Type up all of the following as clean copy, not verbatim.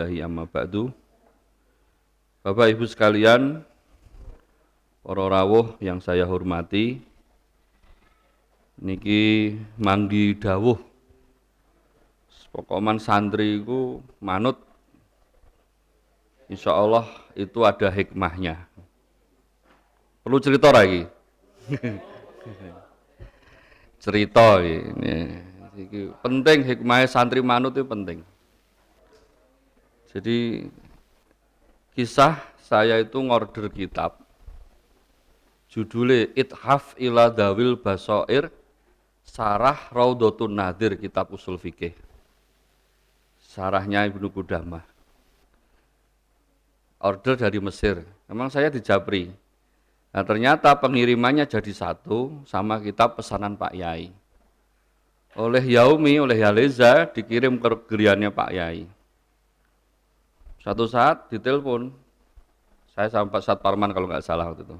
Amma ba'du. Bapak Ibu sekalian, para rawuh yang saya hormati, niki manggi dawuh. Pokoman santri iku manut, insya Allah itu ada hikmahnya. Perlu cerita lagi? Cerita ini. Penting hikmahnya santri manut itu penting. Jadi kisah saya itu ngorder kitab. Judulnya Ithaf ila Dawil Basoir Sarah Raudhatun Nadir, kitab usul fikih. Sarahnya Ibnu Qudamah. Order dari Mesir. Memang saya di Japri. Nah, ternyata pengirimannya jadi satu sama kitab pesanan Pak Yai. Oleh Yaumi, oleh Yaleza dikirim ke geriannya Pak Yai. Satu saat ditelepon, saya sama Pak Satparman kalau nggak salah waktu itu.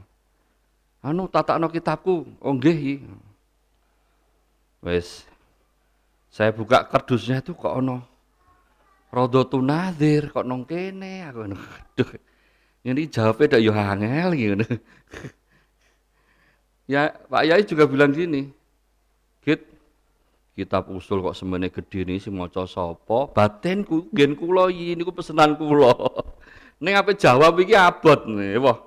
Anu tatakno kitabku, oh nggih. Wes, saya buka kardusnya itu kok ono Raudhatun Nadir kok nong kene, aku aduh. Ini jawabnya dak yo angel gitu. Ya Pak Yai juga bilang gini, Git, kitab usul kok semene gede nih si maca sapa? Batinku gen kula iki niku pesenan kula. Ning ape jawab iki abot nih, wah.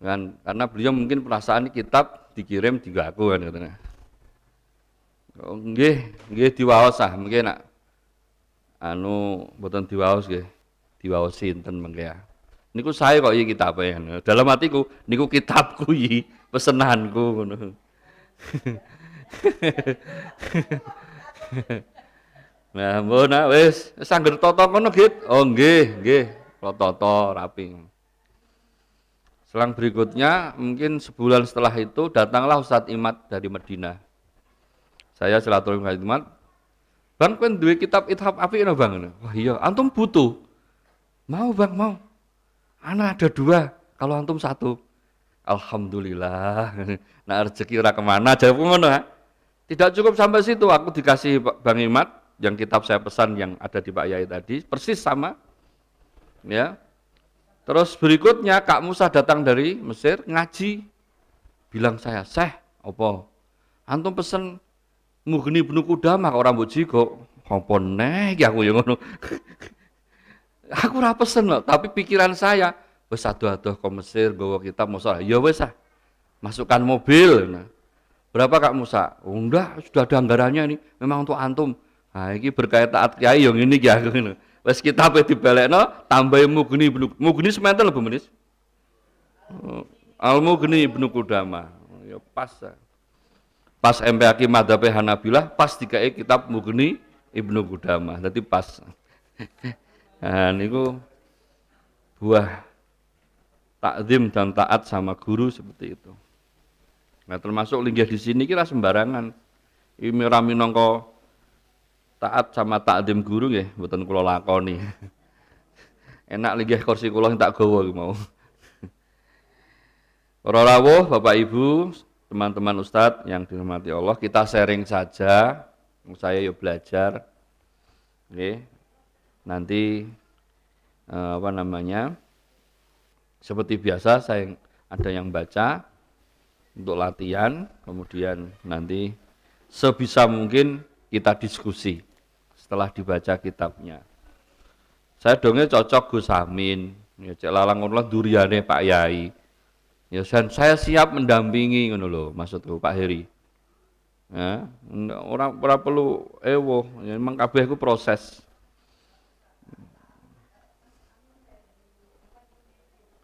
Kan karena beliau mungkin perasaan kitab dikirim tiga aku kan katanya. Oh, nggih diwaos mungkin nak anu mboten diwaos nggih. Diwaos sinten mengke ya. Niku saya kok iki kitabe. Dalam hatiku niku kitabku iki, pesenanku ngono. Nah, mbon wis sangger tata kono, Git. Oh, nggih, tata rapi. Selang berikutnya, mungkin sebulan setelah itu datanglah Ustadz Imad dari Madinah. Saya silaturahmi Ustadz Imad. Bang, kan duwe kitab Ithaf apik no, Bang. Wah, iya, antum butuh. Mau, Bang, mau. Ana ada dua, kalau antum satu. Alhamdulillah. Nah, rezeki ora kemana, jawab ngono. Tidak cukup sampai situ, aku dikasih Bang Imad yang kitab saya pesan yang ada di Pak Yai tadi, persis sama. Ya. Terus berikutnya Kak Musa datang dari Mesir ngaji, bilang saya, "Syekh, apa? Antum pesen Mughni Ibnu Qudamah kok ora mbok jigo." Apa neh iki aku ya ngono. Aku ora pesen loh, tapi pikiran saya, wis adoh-adoh ke Mesir nggawa kitab Musa. Ya wis masukkan mobil. Nah, berapa Kak Musa? Oh, enggak, sudah ada anggarannya ini. Memang untuk antum. Nah, ini berkait taat kiai yang ini ya. Wes kitab dibalekno tambahi Mughni semanten lho Bu Menis. Al Mughni Ibnu Qudamah. Ya pas. Pas MPAQ Madhabe Hanabilah pas dikai kitab Mughni Ibnu Qudamah. Dadi pas. Nah, niku buah takzim dan taat sama guru seperti itu. Nah, termasuk linggih di sini kira sembarangan. Ini rami nongko taat sama takdim guru nggih mboten kula lakoni. Enak linggih kursi kula tak gawa mau. Para rawuh, Bapak Ibu, teman-teman Ustadz yang dirahmati Allah, kita sharing saja. Saya yuk belajar. Oke. Nanti apa namanya? Seperti biasa saya ada yang baca untuk latihan, kemudian nanti sebisa mungkin kita diskusi setelah dibaca kitabnya. Saya dongnya cocok Gus Amin, ya cek lalang ngono duriane Pak Yai. Ya saya siap mendampingi ngono lho, maksudku Pak Heri. Ya, ora perlu ewo, ya, memang kabeh iku proses.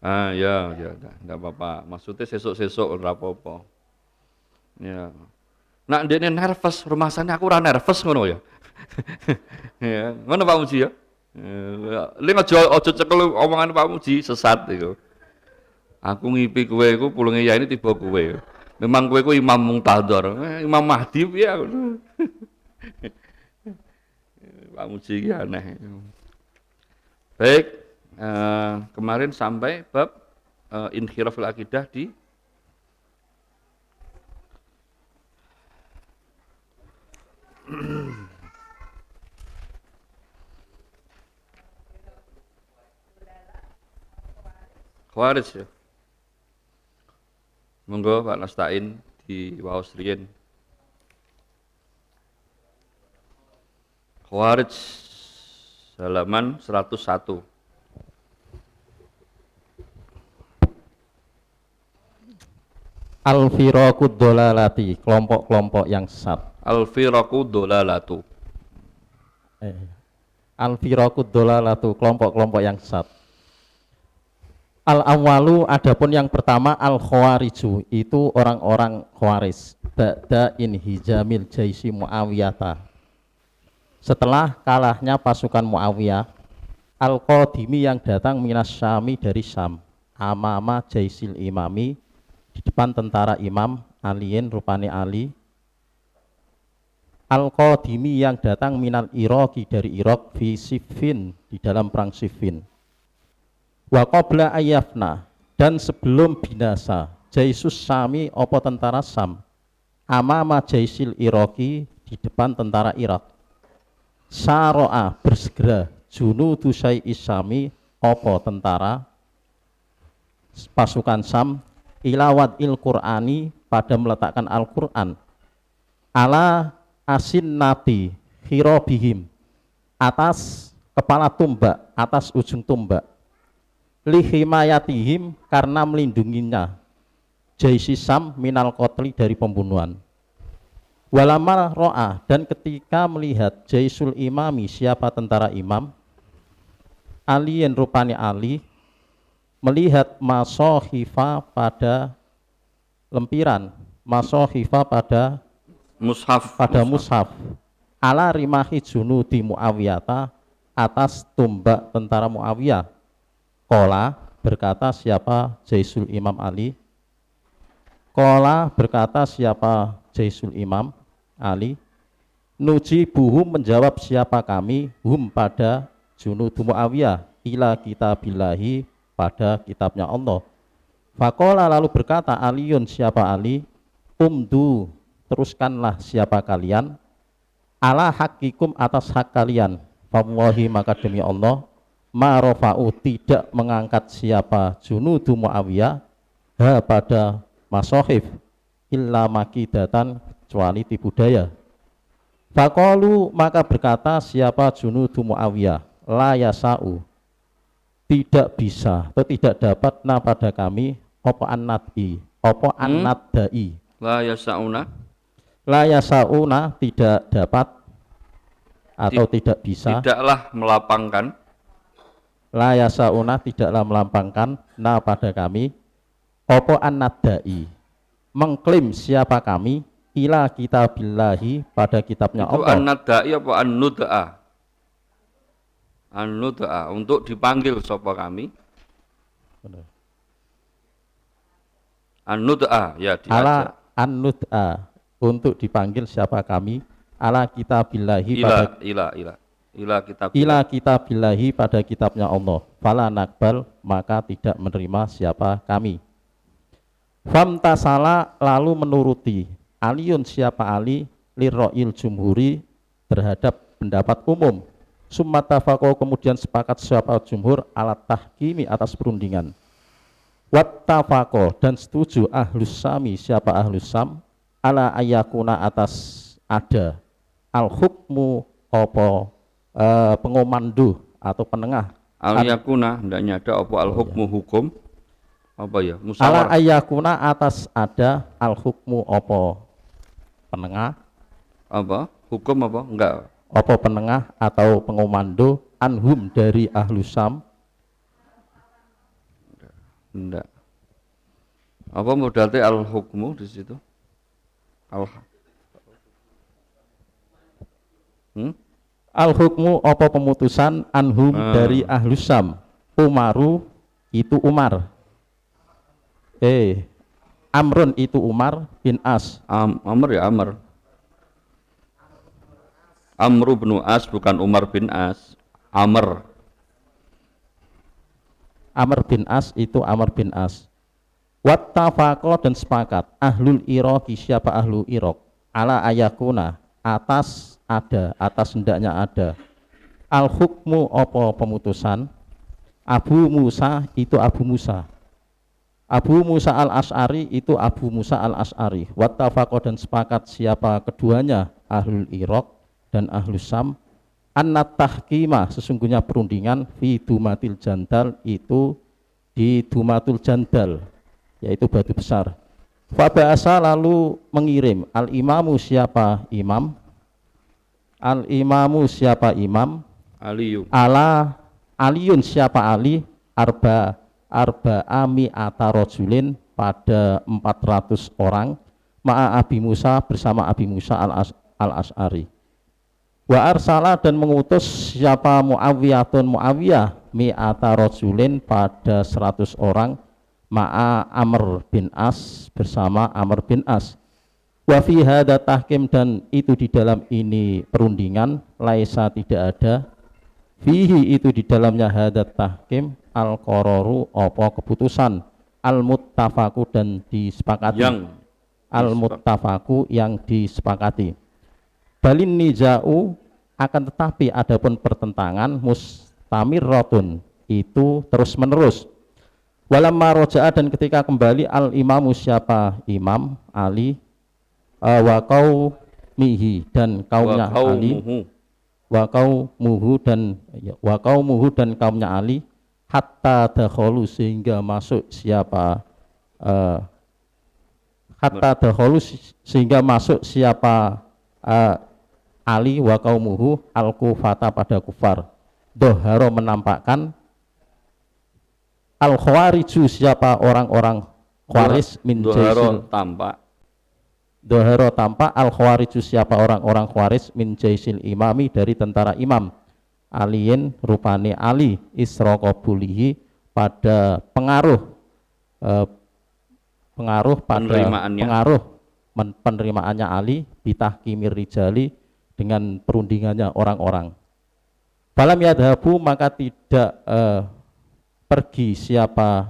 Ya, enggak apa-apa. Maksudnya sesuk-sesuk ora apa-apa. Ya. Nak ndekne nervous, rumah sana aku ora nervous ngono ya. Ya, ngono Pak Muji ya. Li aja cekel omongan Pak Muji sesat iku. Aku ngipi kowe iku pulunge ya ini tiba kowe. Memang kowe ku Imam Muntadhar, Imam Mahdi piye aku. Pak Muji iki aneh. Baik, kemarin sampai bab inhiraful akidah di Khawarij ya. Monggo Pak Nastain di waos riyen. Khawarij halaman 101. Al-firaqud dolalati, kelompok-kelompok yang sesat. Al-firaqu dolalatu. Al-firaqud dolalatu, kelompok-kelompok yang sesat. Al-awwalu, adapun yang pertama al-khawariju, itu orang-orang khawarij. Ba'da inhijamil jaisi Muawiyata, setelah kalahnya pasukan Muawiyah, al-qadimi yang datang minas Syami dari Syam, amama jaisil imami, di depan tentara Imam Aliin rupane Ali, al-qadimi yang datang minal Iraqi dari Irak, fi Siffin, di dalam perang Siffin, wa qabla ayyafna, dan sebelum binasa jaisus Syami, opo tentara Syam, amama jaisil Iraqi, di depan tentara Irak, saro'a, bersegera, junudu syai'is Syami, opo tentara pasukan Syam, ilawat il Qur'ani, pada meletakkan Al-Quran, ala asin nati khirobihim, atas kepala tumbak, atas ujung tumbak, lihimayatihim, karena melindunginya, jaisi Syam minal qotli, dari pembunuhan. Walamal ro'a, dan ketika melihat jaisul imami, siapa tentara imam, aliyen rupani Ali, melihat masohifa, pada lempiran, masohifa pada mushaf, ala rimahi junudi Muawiyata, atas tumbak tentara Muawiyah. Kola, berkata siapa jaisul imam Ali, kola, berkata siapa jaisul imam Ali, nujibuhum, menjawab siapa kami, hum, pada junudu Muawiyah, ila kitabillahi, pada kitabnya Allah. Fakola, lalu berkata Aliun, siapa Ali, umdu, teruskanlah siapa kalian, ala hakikum, atas hak kalian, fawahi, maka demi Allah, marofa'u, tidak mengangkat siapa junudu Muawiyah, ha, pada masohif, illa makidatan, kecuali tipu daya. Fakolu, maka berkata siapa junudu Muawiyah, la yasa'u, tidak bisa atau tidak dapat na pada kami, opo annati, opo annadai, La yasa'una, la yasa'una, tidak dapat atau tidak bisa, tidaklah melapangkan, la yasa'una, tidaklah melampangkan, na pada kami, opo annadai, mengklaim siapa kami, ila kitabillahi, pada kitabnya itu Allah. an-nadai apa an-nud'a? An-nud'a, untuk dipanggil sapa kami. An-nud'a, ya diajak. Ala an-nud'a, untuk dipanggil siapa kami, ala kitabillahi, pada ila kitabillahi, pada kitabnya Allah. Fala nakbal, maka tidak menerima siapa kami. Famtasala, lalu menuruti Aliun, siapa Ali, lirro'il jumhuri, terhadap pendapat umum. Summa tafaqo, kemudian sepakat siapa jumhur, alat tahkimi, atas perundingan. Wat tafaqo, dan setuju ahlus Sami, siapa ahlus Sam, ala ayakuna, atas ada al hukmu, opo pengomando atau penengah. Al yakuna, hendaknya ada apa al hukmu, hukum apa ya, Ala musyawarah. ayakuna, atas ada al hukmu, opo penengah, Apa hukum apa enggak, opo penengah atau pengomando, anhum, dari ahlus Sam, enggak. Apa modalnya al hukmu di situ? al hukmu, opo pemutusan, anhum, dari ahlus Sam, Umaru, itu Umar, Amrun, itu Umar bin As, Amr ya Amr. Amru bin As, bukan Umar bin As. Amr. Amr bin As, itu Amr bin As. Wattafaqo, dan sepakat ahlul Iraqi, siapa ahlu Iraq, ala ayakuna, atas ada, atas hendaknya ada, al hukmu, opo pemutusan, Abu Musa, itu Abu Musa, Abu Musa al-Asy'ari itu Abu Musa al-Asy'ari. Wattafaqo dan sepakat siapa keduanya, ahlul Irak dan ahlus Sam, anna tahkima sesungguhnya perundingan fi dumatil jandal itu di dumatul jandal yaitu batu besar. Faba'asa lalu mengirim al-imamu siapa imam, al-imamu siapa imam, Aliyu. ala aliyun siapa ali, arba ami atarojulin pada 400 orang, ma'a Abi Musa bersama Abi Musa al-Asy'ari. Wa arsala dan mengutus siapa Muawiyatun Muawiyah mi'ata rajulin pada 100 orang, ma'a Amr bin As bersama Amr bin As. Wa fi hadza tahkim dan itu di dalam ini perundingan, laisa tidak ada, fihi itu di dalamnya hadza tahkim al-qararu apa keputusan, al-muttafaqu dan disepakati, Yang al-muttafaqu yang disepakati. Balin nizau akan tetapi adapun pertentangan mustamirratun itu terus menerus. Walamma roja'a dan ketika kembali al imamu siapa imam Ali, wa qaumihi dan kaumnya Ali, wa qaumuhu dan kaumnya Ali, hatta dakhulu sehingga masuk siapa hatta dakhulu sehingga masuk siapa Ali wa qaumuhu al-Kufata pada Kufar. Doharo menampakkan al-Khawariju siapa orang-orang Khawarij min jaisil, tampak doharo tampak al-Khawariju siapa orang-orang Khawarij min jaisil imami dari tentara imam, aliin rupane Ali isroqobulihi pada pengaruh penerimaannya Ali bitahkimir rijali dengan perundingannya orang-orang. Falam yadhabu maka tidak pergi siapa,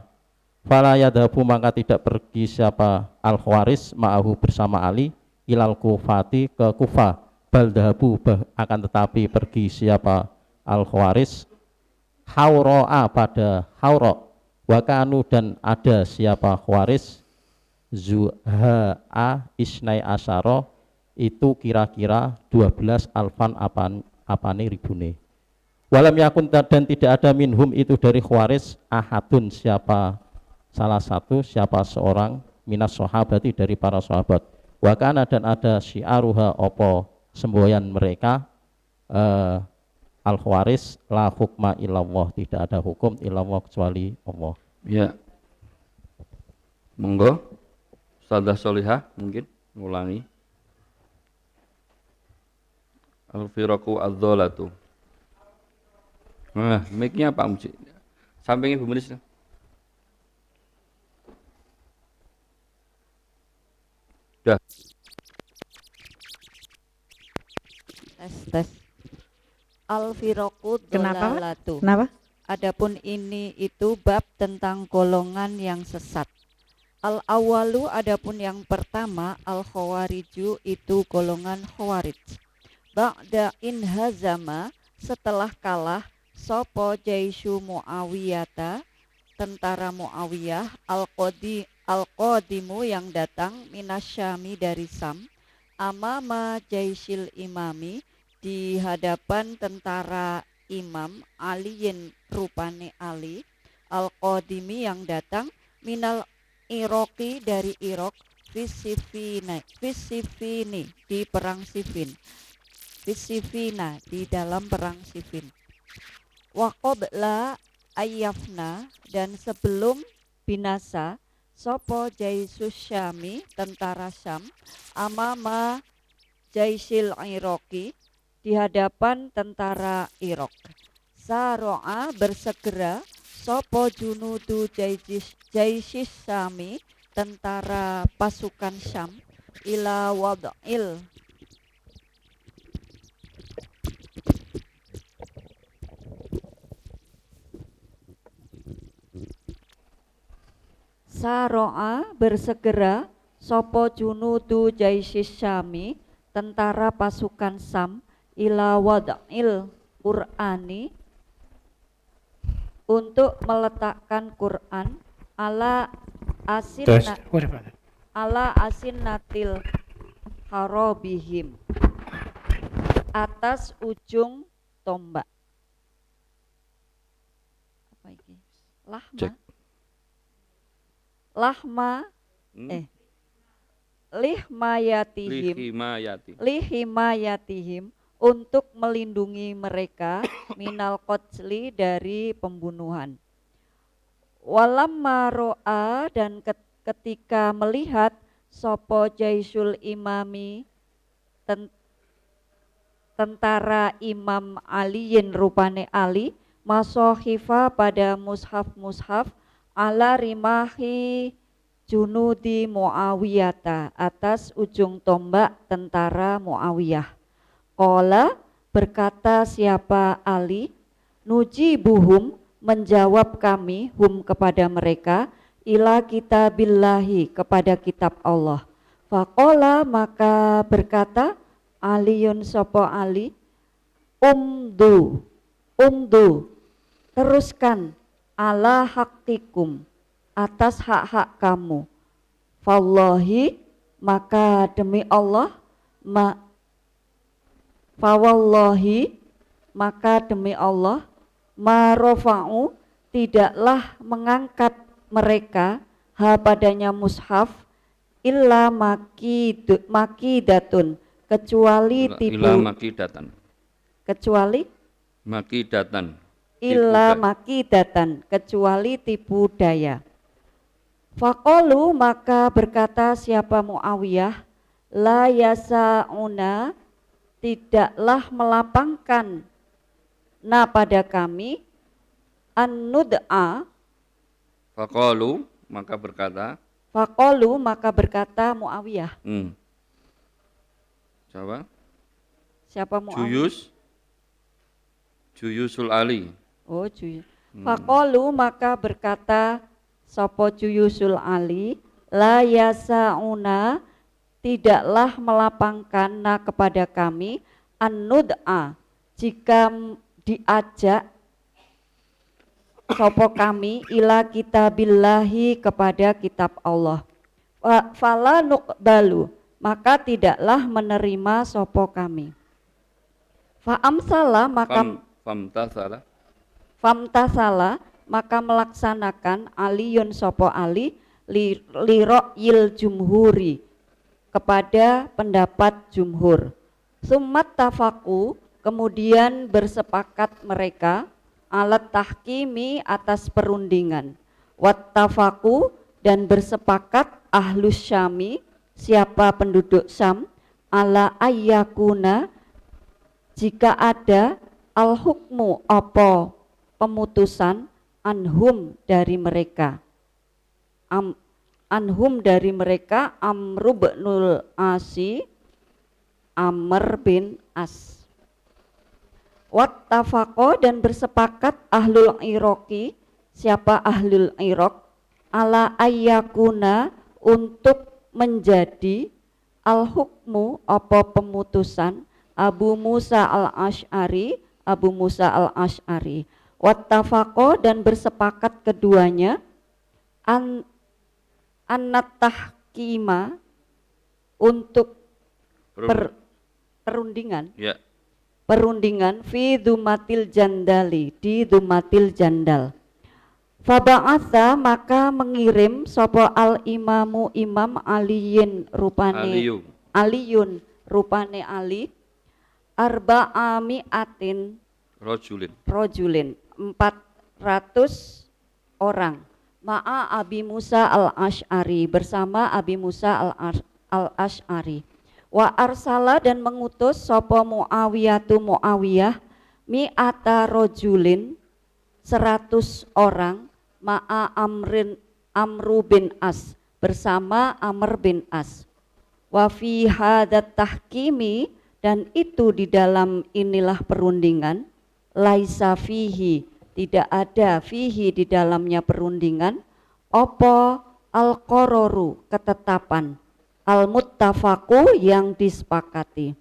fala yadhabu maka tidak pergi siapa al-Khawaris ma'ahu bersama Ali ilal Kufati ke Kufah, bal dhahabu akan tetapi pergi siapa al-Khawaris Hauro'a pada Hauro, wakanu dan ada siapa Khawaris Zuha'a isnai asyara itu kira-kira 12 alfan apane ribune. Walam yakun dan tidak ada minhum itu dari Khawarij ahadun siapa salah satu siapa seorang minas sahabati dari para sahabat. Wa kana dan ada syiaruha opo semboyan mereka al Khawarij la hukma illallah tidak ada hukum illallah kecuali Allah. ya. Monggo Ustazah Solihah mungkin ngulangi al-firaqu adz-dzalatu. Nah, mic-nya Pak Muji. Samping Ibu Menis. Dah. Tes. Al-firaqu dzalalatu. Kenapa? Adapun ini itu bab tentang golongan yang sesat. Al-awalu adapun yang pertama al-khawariju itu golongan khawarij. Ba'da inhazama setelah kalah sopo jaisyu Muawiyata tentara Muawiyah al-qadimu yang datang minasyami dari Sam, amama jaisil imami di hadapan tentara imam aliyin rupane Ali al-qadimi yang datang minal Iroki dari Irok fisifini di perang Siffin, fisifina di dalam perang Siffin. Wa qabla ayyafna dan sebelum binasa sopo jaisus Syami tentara Syam amama jaisil Iroki di hadapan tentara Irok. Saro'a bersegera sopo junudu jaisis Syami tentara pasukan Syam ila wad'il Saro'a bersegera sopo junudu jaisis Syami tentara pasukan Syam ila wad'il Qur'ani untuk meletakkan Quran ala Terus, asinna what about it? ala asinnatil harobihim, atas ujung tombak. Apa ini? Lahma. Cek. Lahma lihmayatihim, Lihimayati. lihimayatihim, untuk melindungi mereka minal qajli, dari pembunuhan. Walamma ro'a, dan ketika melihat sopo jaisul imami, tentara Imam Aliyin rupane Ali, masohifa, pada mushaf-mushaf, ala rimahi junudi Muawiyata, atas ujung tombak tentara Muawiyah. Qala, berkata siapa Ali, nujibuhum, menjawab kami, hum, kepada mereka, ila kitabillahi, kepada kitab Allah. Faqala, maka berkata Aliun sopo Ali, umdu, teruskan, ala haktikum, atas hak-hak kamu. Fawallahi, maka demi Allah, fawallahi, maka demi Allah, marofa'u, tidaklah mengangkat mereka, ha, padanya mushaf, illa makidatun, kecuali tipu, Ila makidatan. kecuali Makidatan. illa makidatan, kecuali tipu daya. Faqalu, maka berkata siapa Muawiyah, la yasa'una, tidaklah melapangkan na pada kami, an-nud'a. Faqalu, maka berkata. Faqalu, maka berkata Muawiyah. Siapa? Siapa Muawiyah? Juyusul Ali. Oh, Juyus. Faqalu, maka berkata sopo Juyusul Ali, la yasa'una, tidaklah melapangkan na kepada kami, an-nud'a, jika diajak sopo kami, ila kitabillahi, kepada kitab Allah. Fala nuqbalu, maka tidaklah menerima sopo kami. Fa'amsala, maka famtasala, maka melaksanakan Aliyun sopo Ali, liro'il jumhuri, kepada pendapat jumhur. Summat tafaku, kemudian bersepakat mereka, alat tahkimi, atas perundingan. Wat tafaku, dan bersepakat ahlus syami, siapa penduduk Syam, ala ayyakuna, jika ada al hukmu, apa pemutusan, anhum, dari mereka, anhum, dari mereka, Amr bin Asi, Amr bin As. Wattafaqo, dan bersepakat ahlul Iraqi, siapa ahlul Iraq, ala ayyakuna, untuk menjadi al hukmu, apa pemutusan, Abu Musa al-Ash'ari, Abu Musa al-Ash'ari. Wattafaqo, dan bersepakat keduanya, an-tahkima, untuk perundingan, ya, perundingan, fi dumatil jandali, di dumatil jandal. Faba'atha, maka mengirim sopo al imamu, imam Aliyin rupane Aliyun rupane Ali, arba'ami'atin rojulin, 400 orang, ma'a Abi Musa al-Ash'ari, bersama Abi Musa al-Ash'ari. Wa arsala, dan mengutus sopo Muawiyatu Muawiyah, mi'ata rojulin, 100 orang, ma'a Amru bin As, bersama Amr bin As. Wa fi hadat tahkimi, dan itu di dalam inilah perundingan, laisa fihi, tidak ada, fihi, di dalamnya perundingan, opo al-qororu, ketetapan, al-muttafaqu, yang disepakati,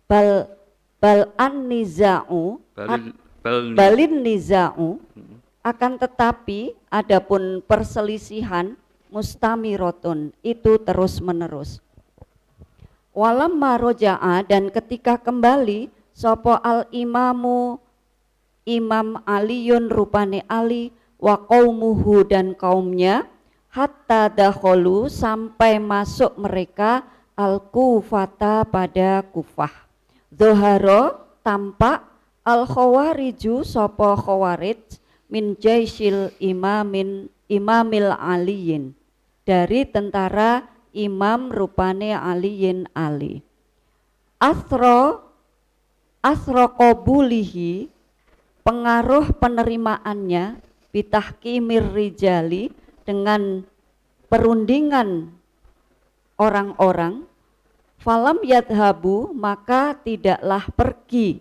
bal an-niza'u, balin niza'u, akan tetapi adapun perselisihan, mustamirotun, itu terus menerus. Walamma roja'a, dan ketika kembali sopo al imamu Imam Aliun rupane Ali wa qaumuhu dan kaumnya, hatta dakholu, sampai masuk mereka al Kufata pada Kufah. Zoharo, tampak al khawariju sopo khawarij min jaisil imamil aliyin, dari tentara imam rupane aliyin Ali. Asro qabulihi, pengaruh penerimaannya, bitahkimir rijali, dengan perundingan orang-orang, falam yadhabu, maka tidaklah pergi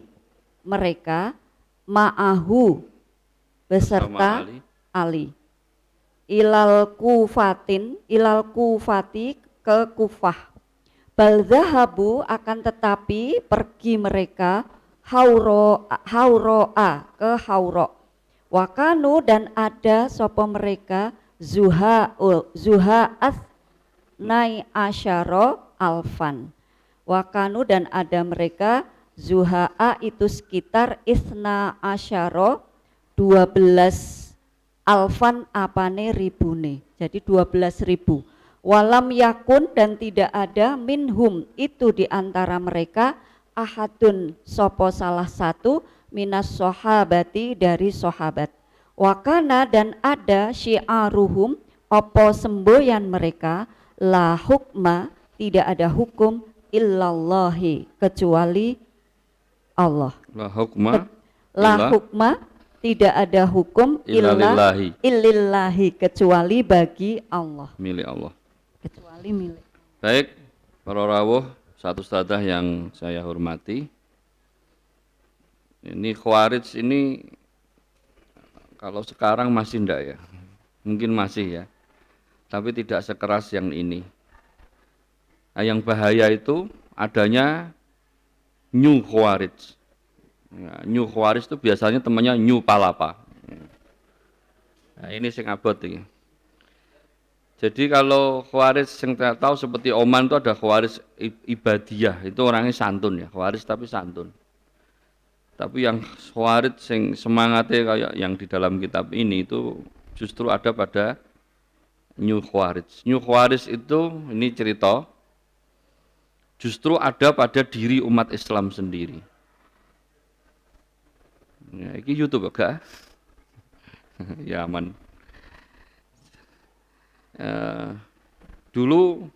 mereka, ma'ahu, beserta Ali, ilal kufati, ke Kufah. Bal zahabu, akan tetapi pergi mereka hauro'a, ke Hauro. Wakanu, dan ada sopo mereka zuha'as nai asyaro alfan. Wakanu, dan ada mereka zuha'a, itu sekitar isna asyaro 12 alfan, apane ribune, jadi 12.000. Walam yakun, dan tidak ada minhum, itu diantara mereka, ahadun, sopo salah satu, minas sohabati, dari sohabat. Wakana, dan ada syi'aruhum, opo semboyan mereka, la hukma, tidak ada hukum, illallahi, kecuali Allah. La hukma, tidak ada hukum illillahi, kecuali bagi Allah, milik Allah, kecuali milik. Baik, para rawuh, satu ustadzah yang saya hormati, ini Khawarij ini kalau sekarang masih enggak ya, mungkin masih ya, tapi tidak sekeras yang ini. Nah, yang bahaya itu adanya New Khawarij. Ya, New Khawarij itu biasanya temannya New Palapa. Nah, ini sing abot iki. Jadi kalau Khawarij yang saya tahu seperti Oman itu ada Khawarij Ibadiyah, itu orangnya santun ya, Khawarij tapi santun. Tapi yang Khawarij yang semangatnya kayak yang di dalam kitab ini itu justru ada pada New Khawarij. New Khawarij itu, ini cerita, justru ada pada diri umat Islam sendiri. Ya, ini YouTube enggak? Ya aman. Dulu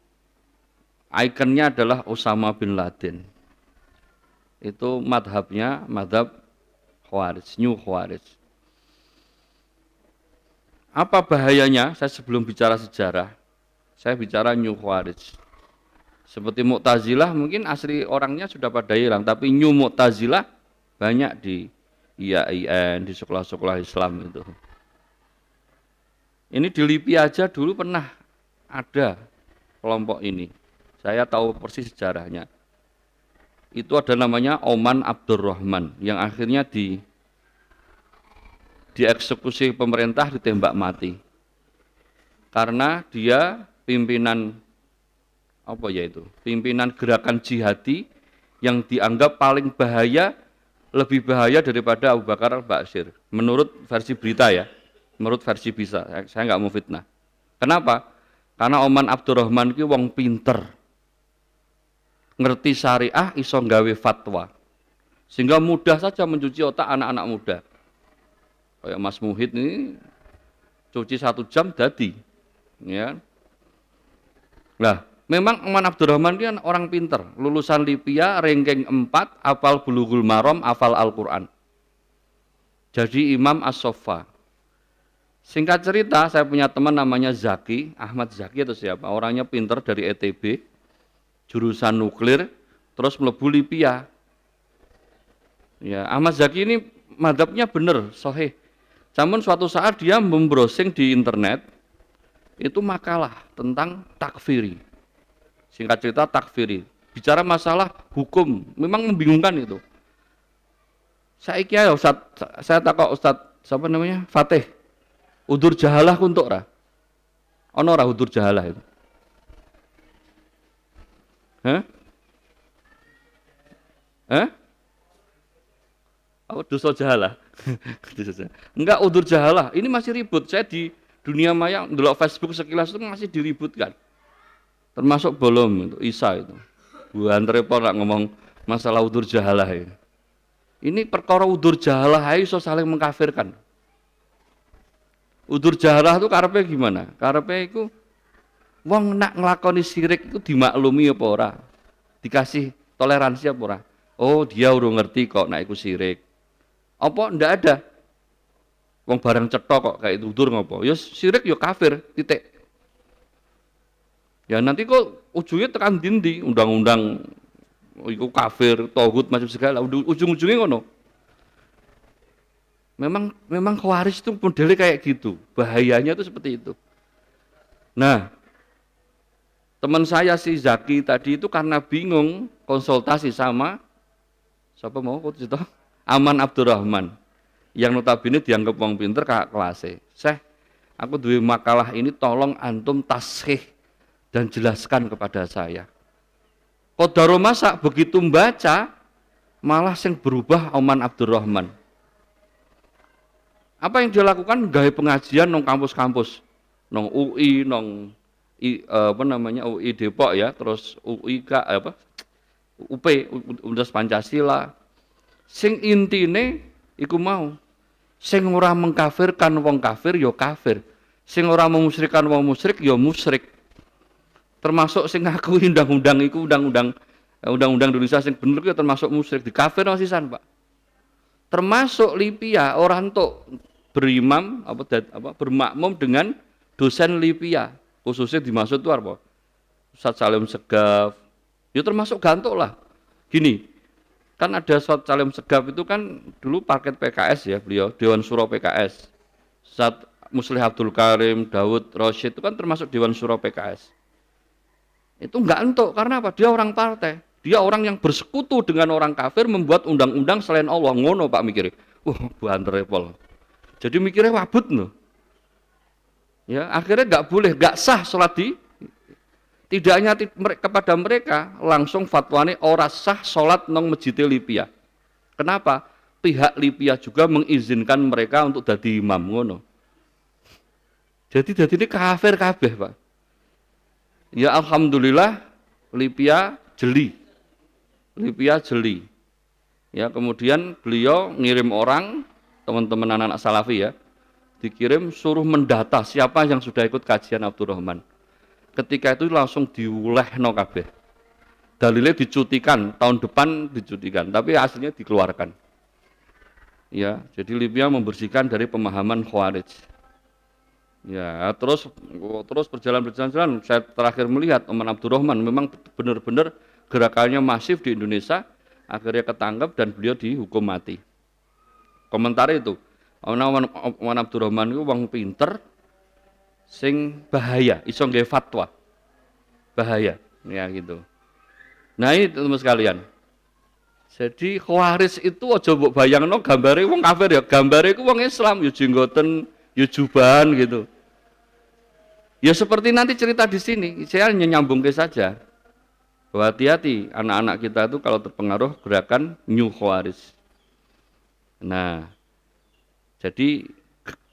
ikonnya adalah Osama bin Laden. Itu madhabnya, madhab Khawarij, New Khawarij. Apa bahayanya? Saya sebelum bicara sejarah, saya bicara New Khawarij. Seperti Mu'tazilah mungkin asli orangnya sudah pada hilang, tapi New Mu'tazilah banyak di IAIN, di sekolah-sekolah Islam itu. Ini di Libya aja dulu pernah ada kelompok ini. Saya tahu persis sejarahnya. Itu ada namanya Oman Abdurrahman yang akhirnya dieksekusi pemerintah, ditembak mati. Karena dia pimpinan pimpinan gerakan jihadi yang dianggap paling bahaya, lebih bahaya daripada Abu Bakar al-Bashir. Menurut versi berita ya, menurut versi bisa, saya nggak mau fitnah. Kenapa? Karena Oman Abdurrahman itu wong pinter, ngerti syariah, iso nggawe fatwa, sehingga mudah saja mencuci otak anak-anak muda. Kayak Mas Muhid ini cuci 1 jam dadi, ya. Nah, memang Oman Abdurrahman dia orang pinter, lulusan Libya, ranking 4, hafal Bulughul Maram, hafal Al-Quran. Jadi Imam As-Soffa. Singkat cerita, saya punya teman namanya Zaki, Ahmad Zaki atau siapa, orangnya pinter dari ETB, jurusan nuklir, terus melebu Libya. Ya, Ahmad Zaki ini madhabnya benar, sahih. Namun suatu saat dia membrowsing di internet, itu makalah tentang takfiri. Singkat cerita takfiri, bicara masalah hukum, memang membingungkan itu. Saya takut Ustaz, siapa namanya? Fatih. Udur jahalah untuk ra. Ana ora udur jahalah itu? Hah? Hah? Apa dosa jahalah? Dosa jahalah. Enggak, udur jahalah. Ini masih ribut. Saya di dunia maya ndelok Facebook sekilas itu masih diributkan. Termasuk belum itu Isa itu. Bu Antrepon nak ngomong masalah udur jahalah ini. Ini perkara udur jahalah iso saling mengkafirkan. Udur jahalah itu karepe gimana? Karepe iku wong nak nglakoni syirik itu dimaklumi apa ora? Dikasih toleransi apa ora? Oh, dia udah ngerti kok nak iku syirik. Apa ndak ada? Wong barang cetok kok kayak udur ngopo? Ya syirik ya kafir, titik. Ya nanti kok ujungnya tekan dindi, undang-undang iku kafir, tauhid macam segala, ujung-ujungnya ngono. Memang Khawarij itu modelnya kayak gitu, bahayanya itu seperti itu. Nah, teman saya si Zaki tadi itu karena bingung konsultasi sama siapa mau kok cerita? Aman Abdurrahman yang notabene dianggap wong pinter kakak kelasnya. Aku duwe makalah ini tolong antum tashih dan jelaskan kepada saya. Qadaro masa begitu membaca malah yang berubah Aman Abdurrahman. Apa yang dia lakukan? Gawe pengajian nong kampus-kampus, nong UI, nong UI Depok ya, terus UIK UP Universitas Pancasila. Sing intine iku mau, sing ora mengkafirkan wong kafir ya kafir, sing ora memusyrikan wong musyrik ya musyrik. Termasuk sing ngaku undang-undang iku undang-undang Indonesia sing bener ya termasuk musyrik, dikafir sisan, Pak. Termasuk Libya orang tok berimam bermakmum dengan dosen Libya, khususnya dimaksud itu apa? Ustaz Salim Segaf. Ya termasuk gantuk lah. Gini, kan ada Ustaz Salim Segaf itu kan dulu paket PKS ya beliau, Dewan Syuro PKS. Ustaz Muslih Abdul Karim, Daud Rosyid itu kan termasuk Dewan Syuro PKS. Itu enggak entuk karena apa? Dia orang partai. Dia orang yang bersekutu dengan orang kafir membuat undang-undang selain Allah. Ngono Pak mikirnya. Banter repol. Jadi mikirnya wabut loh. Ya, akhirnya enggak boleh, enggak sah sholat tidak hanya kepada mereka, langsung fatwanya ora sah sholat nang masjid Libya. Kenapa? Pihak Libya juga mengizinkan mereka untuk jadi imam ngono. Jadi ini kafir kabeh, Pak. Ya alhamdulillah Libya jeli. Ya, kemudian beliau ngirim orang, teman-teman anak-anak salafi ya, dikirim suruh mendata siapa yang sudah ikut kajian Abdurrahman. Ketika itu langsung diulehno kabeh. Dalilnya dicutikan, tahun depan dicutikan, tapi hasilnya dikeluarkan. Ya, jadi Libya membersihkan dari pemahaman Khawarij. Ya, terus berjalan, saya terakhir melihat Aman Abdurrahman memang benar-benar gerakannya masif di Indonesia, akhirnya ketangkep dan beliau dihukum mati. Komentar itu, Aman Abdurrahman itu wong pinter, sing bahaya, iso nggih fatwa, bahaya, ya gitu. Nah ini teman sekalian. Jadi Khawarij itu aja mbok bayangno gambare wong kafir ya, gambare iku wong Islam ya jenggoten, ya jubahan gitu. Ya seperti nanti cerita di sini, saya hanya nyambung ke saja. Bahwa hati-hati anak-anak kita itu kalau terpengaruh gerakan New Khawarij. Nah, jadi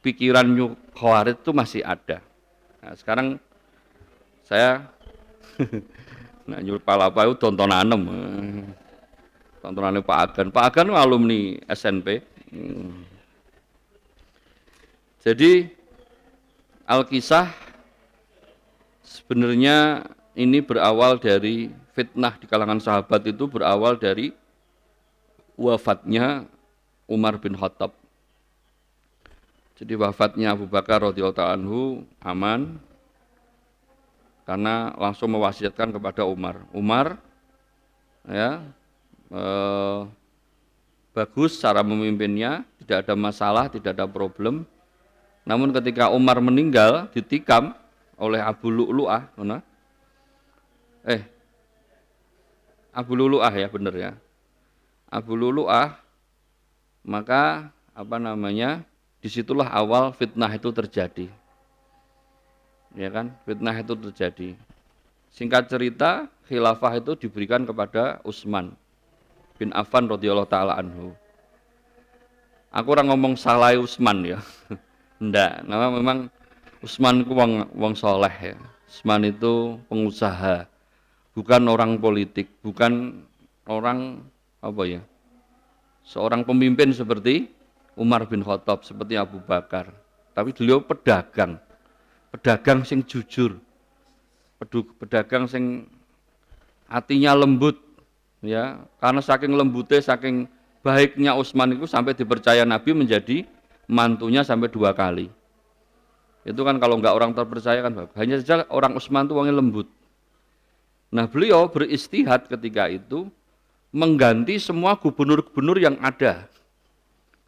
pikiran New Khawarij itu masih ada. Nah, sekarang saya nah nyul palapa itu tontonanem. Tontonannya Pak Agan. Pak Agan alumni SNP. Jadi Al-Kisah sebenarnya ini berawal dari fitnah di kalangan sahabat, itu berawal dari wafatnya Umar bin Khattab. Jadi wafatnya Abu Bakar radhiyallahu anhu aman karena langsung mewasiatkan kepada Umar. Umar ya bagus cara memimpinnya, tidak ada masalah, tidak ada problem. Namun ketika Umar meninggal ditikam oleh Abu Lu'lu'ah, Abu Lu'lu'ah ya benar ya. Abu Lu'lu'ah, maka disitulah awal fitnah itu terjadi. Ya kan? Fitnah itu terjadi. Singkat cerita, khilafah itu diberikan kepada Utsman bin Affan radhiyallahu taala anhu. Aku orang ngomong salah Utsman ya. Ndak, nama memang Utsman itu wong soleh ya. Utsman itu pengusaha, bukan orang politik, bukan orang apa ya? Seorang pemimpin seperti Umar bin Khattab, seperti Abu Bakar. Tapi beliau pedagang. Pedagang sing jujur. Pedagang sing hatinya lembut ya, karena saking lembutnya, saking baiknya Utsman itu sampai dipercaya Nabi menjadi mantunya sampai 2 kali. Itu kan kalau enggak orang terpercaya kan bagus. Hanya saja orang Utsman itu orangnya lembut. Nah, beliau beristihad ketika itu mengganti semua gubernur-gubernur yang ada.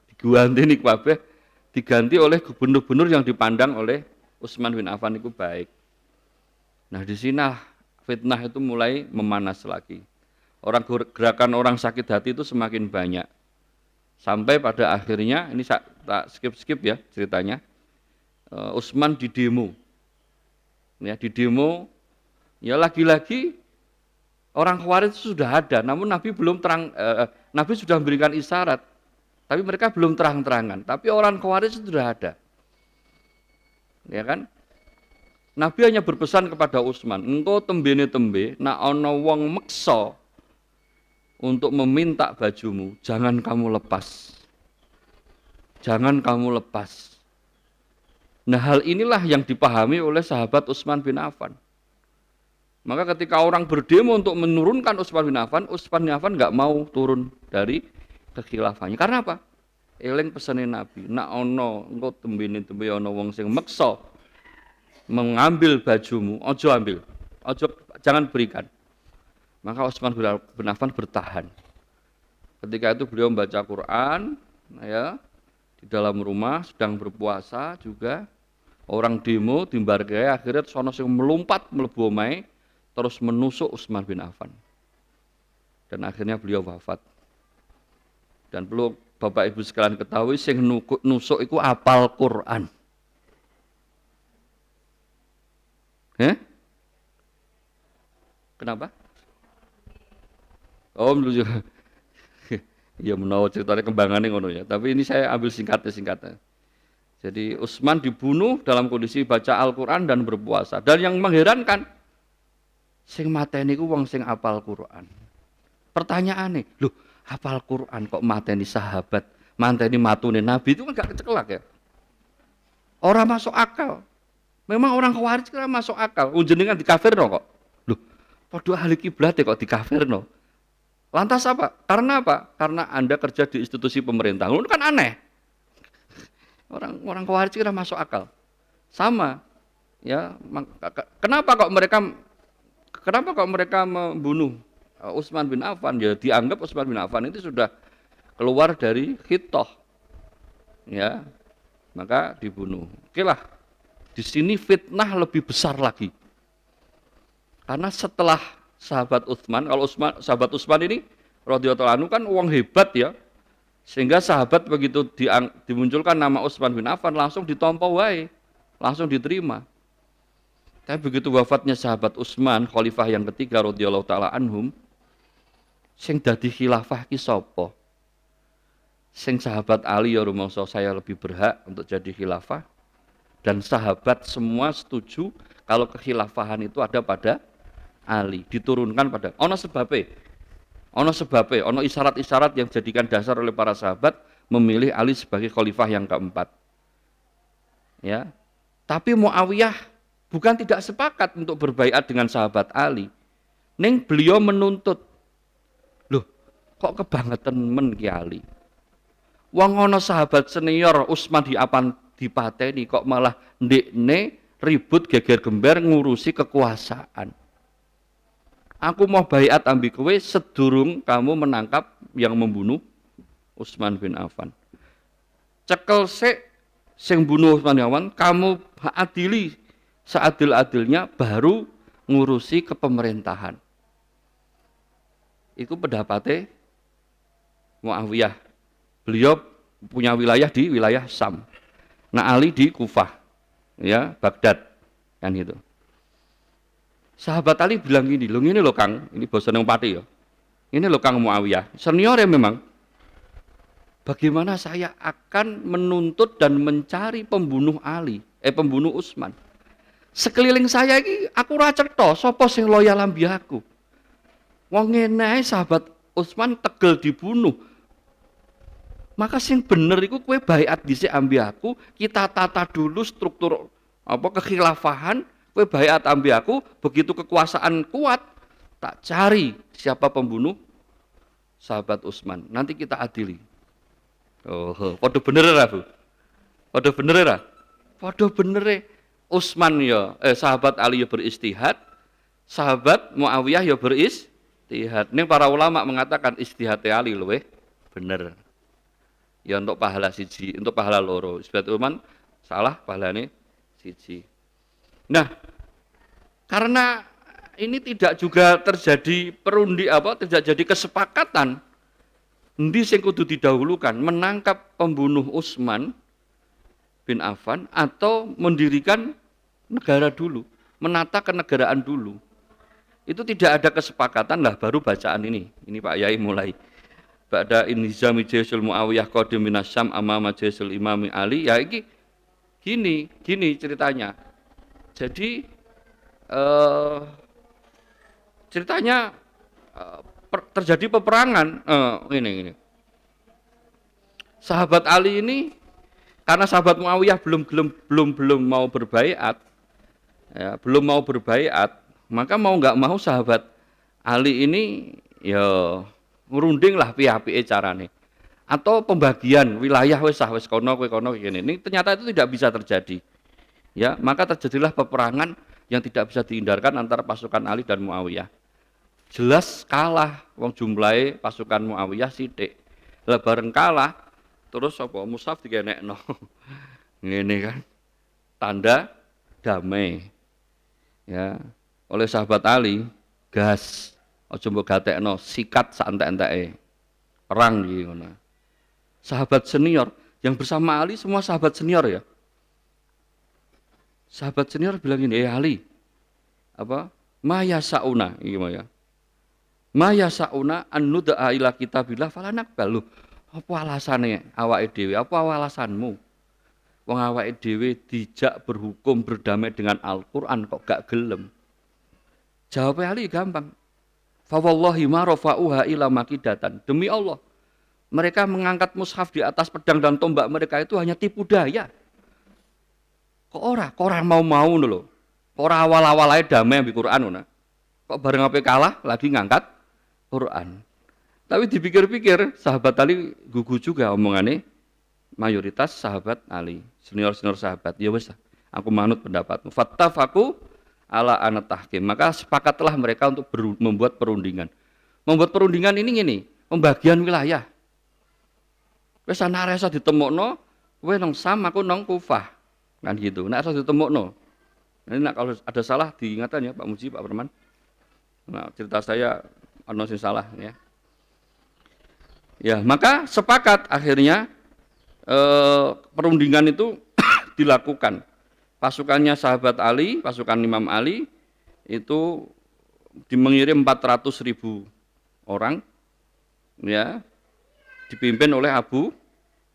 Diganti nih kabeh, diganti oleh gubernur-gubernur yang dipandang oleh Utsman bin Affan itu baik. Nah, di sini fitnah itu mulai memanas lagi. Gerakan orang sakit hati itu semakin banyak. Sampai pada akhirnya, ini tak skip ya ceritanya, Utsman di demo. Ya, di demo, ya lagi-lagi orang Khawarij itu sudah ada, namun Nabi belum Nabi sudah memberikan isyarat, tapi mereka belum terang-terangan. Tapi orang Khawarij itu sudah ada. Ya kan? Nabi hanya berpesan kepada Utsman, engkau tembe-tembe, nak ana wong meksa untuk meminta bajumu, jangan kamu lepas. Jangan kamu lepas. Nah, hal inilah yang dipahami oleh sahabat Utsman bin Affan. Maka ketika orang berdemo untuk menurunkan Utsman bin Affan nggak mau turun dari kekhilafahnya. Karena apa? Eling pesane Nabi, nak ana engko tembe-tembe ana wong sing meksa mengambil bajumu, ojo ambil. Jangan berikan. Maka Utsman bin Affan bertahan. Ketika itu beliau membaca Quran, ya, di dalam rumah sedang berpuasa juga. Orang demo dimbargai, akhirnya sono sing melompat mlebu omahe terus menusuk Utsman bin Affan. Dan akhirnya beliau wafat. Dan perlu Bapak Ibu sekalian ketahui, sing nusuk itu apal Quran. Kenapa? Oh, menuju. Ya menawa ceritanya kembangannya ngono ya. Tapi ini saya ambil singkatnya. Jadi Utsman dibunuh dalam kondisi baca Al-Quran dan berpuasa. Dan yang mengherankan, sing mateni ku wong sing apal Quran. Pertanyaannya, loh, apal Quran kok mateni sahabat, mateni matune Nabi, itu kan gak kecekelak ya. Orang masuk akal. Memang orang Khawarij kira masuk akal. Jenengan dikafirno kok. Loh, padha ahli kiblat kok dikafirno. Lantas apa? Karena apa? Karena Anda kerja di institusi pemerintah. Itu kan aneh. Orang Khawarij kira masuk akal. Sama. Ya, kenapa kok mereka membunuh Utsman bin Affan? Ya dianggap Utsman bin Affan itu sudah keluar dari khitoh. Ya. Maka dibunuh. Oke lah. Di sini fitnah lebih besar lagi. Karena setelah sahabat Utsman, kalau sahabat Utsman ini radhiyallahu anhu kan wong hebat ya. Sehingga sahabat begitu dimunculkan nama Utsman bin Affan langsung ditompo wae, langsung diterima. Tapi begitu wafatnya sahabat Utsman, khalifah yang ketiga radhiyallahu taala anhum, sing dadi khilafah ki sapa? Sing sahabat Ali ya rumangsa saya lebih berhak untuk jadi khilafah, dan sahabat semua setuju kalau kekhilafahan itu ada pada Ali, diturunkan pada ono sebabnya, ono isyarat-isyarat yang dijadikan dasar oleh para sahabat memilih Ali sebagai khalifah yang keempat. Ya. Tapi Muawiyah bukan tidak sepakat untuk berbaiat dengan sahabat Ali. Ning beliau menuntut, loh, kok kebangetan men ki Ali. Wong ono sahabat senior Utsman dipateni kok malah ndekne ribut geger gember ngurusi kekuasaan. Aku mau baiat ambi kowe sedurung kamu menangkap yang membunuh Utsman bin Affan. Cekel sing bunuh Utsman bin Affan, kamu adili seadil-adilnya baru ngurusi kepemerintahan. Itu pendapatnya Muawiyah. Beliau punya wilayah di wilayah Syam. Nah, Ali di Kufah, ya, Baghdad. Kan gitu. Sahabat Ali bilang gini, "Loh ini loh Kang, ini basa nang pati ya. Ini loh Kang Muawiyah, senior ya memang. Bagaimana saya akan menuntut dan mencari pembunuh pembunuh Utsman. Sekeliling saya iki aku ora cetha sapa sing loyal ambiaku. Wong ngene ae sahabat Utsman tegel dibunuh. Maka sing bener iku kowe baiat dhisik ambiaku, kita tata dulu struktur kekhilafahan, kowe baiat ambiaku, begitu kekuasaan kuat, tak cari siapa pembunuh sahabat Utsman. Nanti kita adili." Oh, padha bener ora, Bu? Padha bener ora? Padha bener. Utsman ya, sahabat Ali ya beristihad, sahabat Muawiyah ya beristihad. Ning para ulama mengatakan istihad Ali luweh bener. Ya untuk pahala siji, untuk pahala loro. Sebab Utsman salah pahalane siji. Nah, karena ini tidak juga terjadi tidak jadi kesepakatan endi sing kudu didahulukan, menangkap pembunuh Utsman bin Affan atau mendirikan negara dulu, menata kenegaraan dulu. Itu tidak ada kesepakatan lah, baru bacaan ini. Ini Pak Yai mulai. Ba'da inhizami jaisul Muawiyah qadim minas Syam amama jaisul Imami Ali. Ya ini gini ceritanya. Jadi ceritanya terjadi peperangan ini. Sahabat Ali ini karena sahabat Muawiyah belum mau berbaiat, ya, belum mau berbaiat, maka mau nggak mau sahabat Ali ini ya ngerunding lah piye-piye carane. Atau pembagian wilayah wis kono kowe kono ngene. Ini ternyata itu tidak bisa terjadi. Ya, maka terjadilah peperangan yang tidak bisa dihindarkan antara pasukan Ali dan Muawiyah. Jelas kalah wong jumlahe pasukan Muawiyah sithik. Lah bareng kalah terus apa mushaf dikenekno. Ngene kan. Tanda damai. Ya, oleh sahabat Ali, gas aja mbok gatekno, sikat sak entek-enteke. Perang iki ngono. Sahabat senior yang bersama Ali semua sahabat senior ya. Sahabat senior bilang ini, Ali, Maya sauna, iki ya. Maya sauna an-nud'a ila kitabillah falanak balu. Apa alasane awake dhewe? Apa alasanmu? Wong awake dhewe dijak berhukum berdamai dengan Al-Qur'an kok gak gelem. Jawab Ali gampang. Fa wallahi ma rafa'uha ila makidatan. Demi Allah, mereka mengangkat mushaf di atas pedang dan tombak mereka itu hanya tipu daya. Kok orang mau lho. Kok ora awal-awal ae damai ambi Qur'an ngono. Kok bareng ape kalah lagi ngangkat Quran. Tapi dipikir-pikir sahabat Ali gugu juga omongane, mayoritas sahabat Ali, senior-senior sahabat. Ya wis, aku manut pendapatmu. Fattafaku ala anat tahkim. Maka sepakatlah mereka untuk membuat perundingan. Membuat perundingan ini pembagian wilayah. Wis ana resa ditemokno, kowe nang Sam, aku nang Kufah. Kan gitu. Nek resa ditemokno. Ini kalau ada salah diingatan ya Pak Muji, Pak Perman. Nah, cerita saya ono sing salah ya. Ya, maka sepakat akhirnya perundingan itu dilakukan. Pasukannya sahabat Ali, pasukan Imam Ali itu mengirim 400.000 orang ya, dipimpin oleh Abu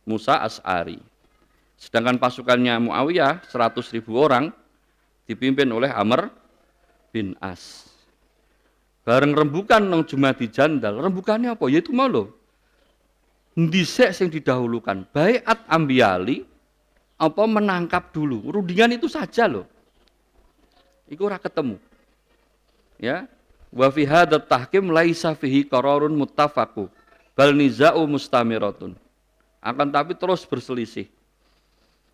Musa Asy'ari. Sedangkan pasukannya Muawiyah 100.000 orang dipimpin oleh Amr bin As. Bareng rembukan nang Jumadi Jandal, rembukannya apa? Yaitu mau lho. Ndisik sing didahulukan, baiat ambiyali apa menangkap dulu. Rundingan itu saja loh. Iku ora ketemu. Ya. Wa fi hadat tahkim laisa fihi qararun muttafaqu bal nizau mustamiratun. Akan tapi terus berselisih.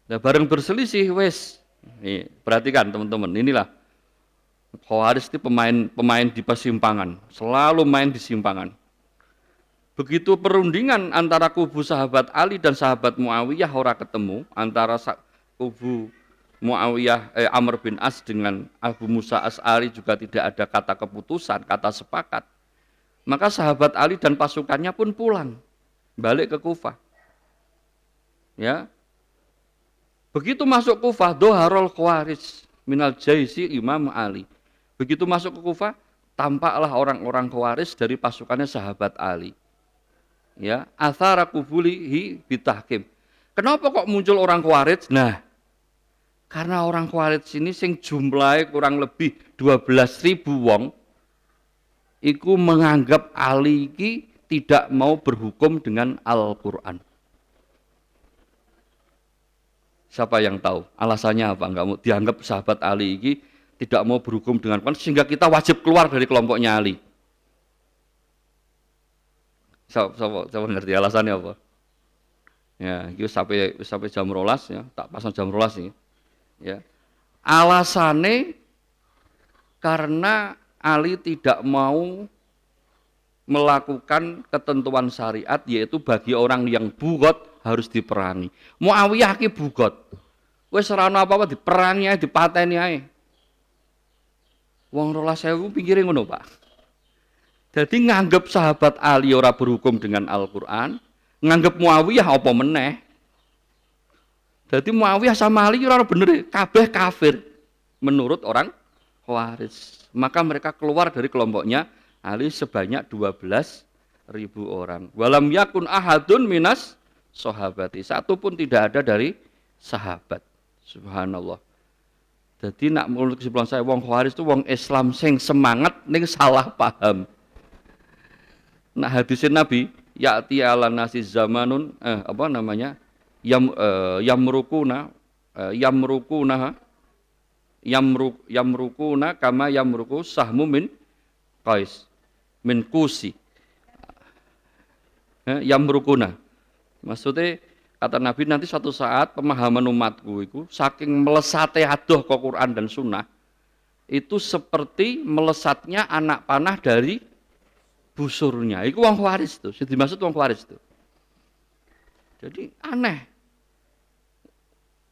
Nah, bareng berselisih wes. Nih, perhatikan teman-teman, inilah Khawarij itu pemain di persimpangan, selalu main di simpangan. Begitu perundingan antara kubu sahabat Ali dan sahabat Muawiyah ora ketemu, antara kubu Muawiyah Amr bin As dengan Abu Musa Asy'ari juga tidak ada kata keputusan, kata sepakat. Maka sahabat Ali dan pasukannya pun pulang, balik ke Kufah. Ya. Begitu masuk Kufah, doharul Khawarij, minal jaisi Imam Ali. Begitu masuk ke Kufah, tampaklah orang-orang Khawarij dari pasukannya sahabat Ali. Ya, athara kubulihi bitahkim. Kenapa kok muncul orang Khawarij? Nah, karena orang Khawarij ini sing jumlahnya kurang lebih 12.000 wong, iku menganggap Ali iki tidak mau berhukum dengan Al-Quran. Siapa yang tahu alasannya apa? Enggak mau dianggap sahabat Ali ini tidak mau berhukum dengan Quran sehingga kita wajib keluar dari kelompoknya Ali. Siapa ngerti alasannya apa? Ya, itu sampai jam rolas ya, tak pasang jam rolas ini. Ya, alasannya karena Ali tidak mau melakukan ketentuan syariat yaitu bagi orang yang bugot harus diperangi. Muawiyah ki bugot. Wis ora ana apa-apa diperangi ae, dipateni ae. Wong 12.000 pinggire ngono, Pak. Jadi nganggep sahabat Ali ora berhukum dengan Al-Qur'an, nganggep Muawiyah apa meneh. Jadi Muawiyah sama Ali ora bener, kabeh kafir menurut orang Khawarij. Maka mereka keluar dari kelompoknya Ali sebanyak 12.000 orang. Walam yakun ahadun minas sahabati. Satu pun tidak ada dari sahabat. Subhanallah. Jadi nak menurut kesimpulan saya wong Khawarij itu wong Islam sing semangat ning salah paham. Nah hadisin Nabi ya'ti ala nasi zamanun yamrukuna kama yamruku sahmu min qais min kusi. Yamrukuna. Maksudnya kata Nabi nanti suatu saat pemahaman umatku itu saking melesate adoh ke Quran dan Sunnah itu seperti melesatnya anak panah dari busurnya. Itu wong Khawarij itu, dimaksud wong Khawarij itu. Jadi aneh.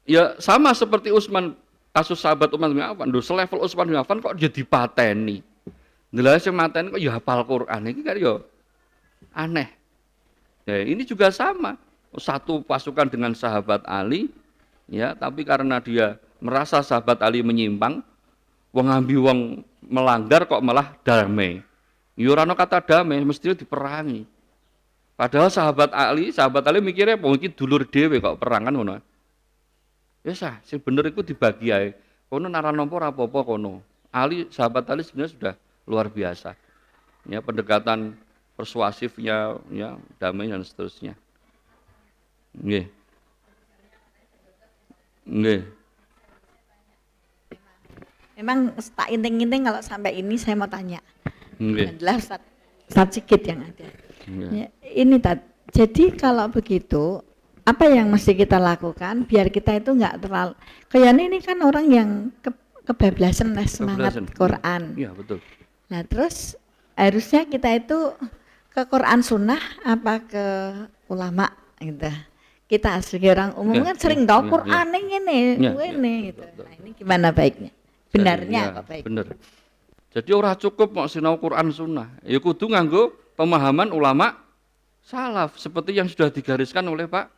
Ya sama seperti Utsman, kasus sahabat Utsman bin Affan, selevel Utsman bin Affan kok jadi dipateni. Ndelok sing mateni kok ya hafal Quran iki kan ya aneh. Ya, ini juga sama. Satu pasukan dengan sahabat Ali, ya, tapi karena dia merasa sahabat Ali menyimpang, wong ambi wong melanggar kok malah damai. Ya ora ana kata damai, mesti diperangi. Padahal sahabat Ali mikirnya mungkin dulur dhewe kok perang kan ngono. Ya sah, sing bener iku dibagi ae. Kono nara nampa ora apa-apa kono. Sahabat Ali sebenarnya sudah luar biasa. Ya, pendekatan persuasifnya, ya, damai dan seterusnya. Nggih. Nggih. Memang tak inting-inting kalau sampai ini saya mau tanya. Nggih. Adalah Ustaz Sigit yang ada. Nggih. Ya, ini jadi kalau begitu apa yang mesti kita lakukan biar kita itu enggak terlalu kayak ini kan orang yang kebablasan semangat Quran. Iya, betul. Nah, terus harusnya kita itu ke Quran Sunnah apa ke ulama gitu. Kita sebagai orang umum kan sering tahu Quran ini gitu. Nah, ini gimana baiknya? Benarnya apa baik? Bener. Jadi ora cukup mau sinau Quran Sunnah. Ya kudu nganggo pemahaman ulama salaf seperti yang sudah digariskan oleh Pak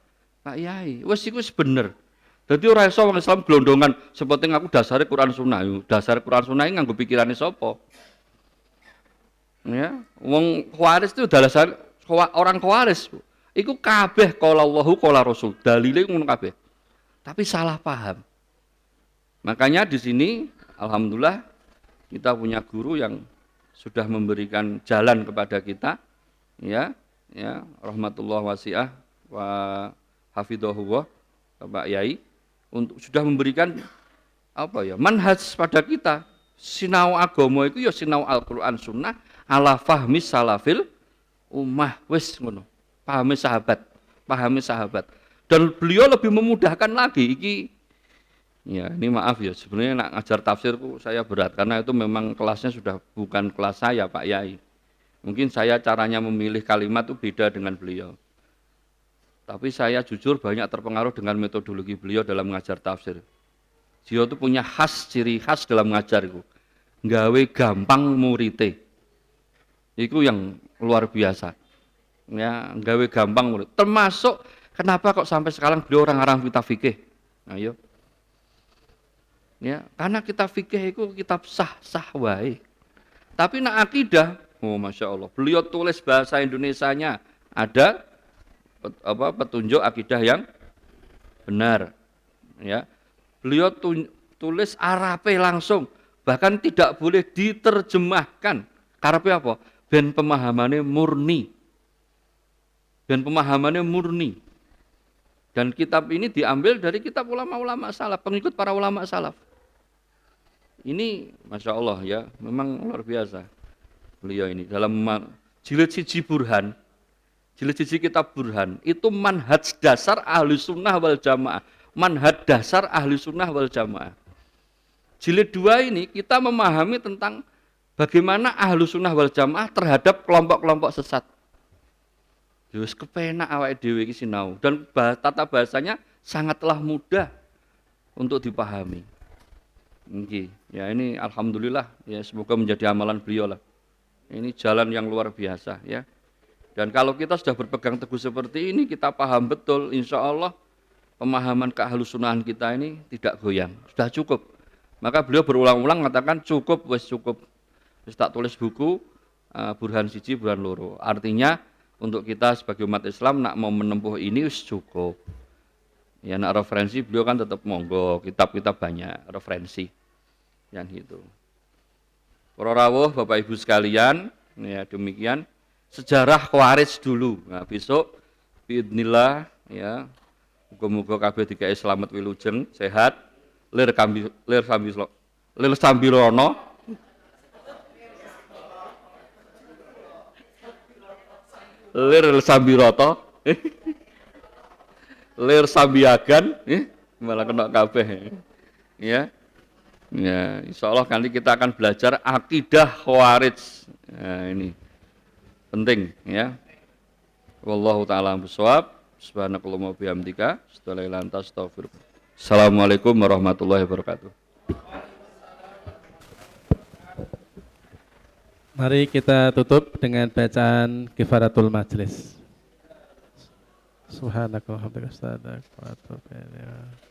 Yai. Wes iku wis bener. Dadi ora iso wong Islam glondongan seperti aku dasare Quran Sunnah. Dasar Quran Sunnah iki nganggo pikirane sapa? Ya, wong Khawarij itu dasar orang Khawarij. Iku kabeh qala Allahu qala Rasul. Dalile ngono kabeh. Tapi salah paham. Makanya di sini alhamdulillah kita punya guru yang sudah memberikan jalan kepada kita, ya, rahmatullah wasi'ah wa hafidhahullah, Pak Yai, untuk sudah memberikan manhaj pada kita. Sinau agama itu ya sinau Al-Qur'an Sunnah ala fahmi salafil ummah, wis ngono. Pahami sahabat. Dan beliau lebih memudahkan lagi ini maaf ya, sebenarnya nak ngajar tafsirku saya berat karena itu memang kelasnya sudah bukan kelas saya Pak Yai. Mungkin saya caranya memilih kalimat itu beda dengan beliau. Tapi saya jujur banyak terpengaruh dengan metodologi beliau dalam mengajar tafsir. Beliau itu punya ciri khas dalam mengajar itu. Nggawe gampang murite. Itu yang luar biasa. Ya, nggawe gampang murid. Termasuk kenapa kok sampai sekarang beliau orang-orang kitab fikih. Ayo. Ya, karena kitab fikih itu kitab sah-sah wae. Tapi nak akidah, oh masya Allah, beliau tulis bahasa Indonesianya ada petunjuk akidah yang benar. Ya, beliau tulis Arabe langsung, bahkan tidak boleh diterjemahkan. Karepe apa? Ben pemahamannya murni. Ben pemahamannya murni. Dan kitab ini diambil dari kitab ulama-ulama salaf, pengikut para ulama salaf. Ini masya Allah ya, memang luar biasa beliau ini dalam jilid siji Burhan, jilid siji kitab Burhan itu manhaj dasar ahli sunnah wal jamaah, manhaj dasar ahli sunnah wal jamaah. Jilid 2 ini kita memahami tentang bagaimana ahli sunnah wal jamaah terhadap kelompok-kelompok sesat. Yus kepenak awake dhewe iki sinau dan tata bahasanya sangatlah mudah untuk dipahami. Ya ini alhamdulillah ya, semoga menjadi amalan beliau lah. Ini jalan yang luar biasa ya. Dan kalau kita sudah berpegang teguh seperti ini, kita paham betul, insya Allah pemahaman keahlusunahan kita ini tidak goyang, sudah cukup. Maka beliau berulang-ulang mengatakan cukup, wes cukup. Wis tak tulis buku Burhan siji, Burhan loro. Artinya untuk kita sebagai umat Islam nak mau menempuh ini wis cukup. Ya nak referensi beliau kan tetap monggo, kitab-kitab banyak referensi. Yang gitu. Para rawuh Bapak Ibu sekalian, ya demikian sejarah Khawarij dulu. Nah, besok biidznillah ya, muga-muga kabeh dikai slamet wilujeng, sehat, lir sambirono. Lir sambiroto. Lir sambiagan, malah kena kabeh. Ya. Ya, insya Allah nanti kita akan belajar akidah Khawarij. Nah, ini penting ya. Wallahu taala bisawab. Subhanakallahumma bihamdika, asyhadu an la ilaha illa anta astaghfiruka. Assalamualaikum warahmatullahi wabarakatuh. Mari kita tutup dengan bacaan Kifaratul Majlis. Subhanakallahumma wa bihamdika, asyhadu an la ilaha illa anta astaghfiruka wa atubu ilaik.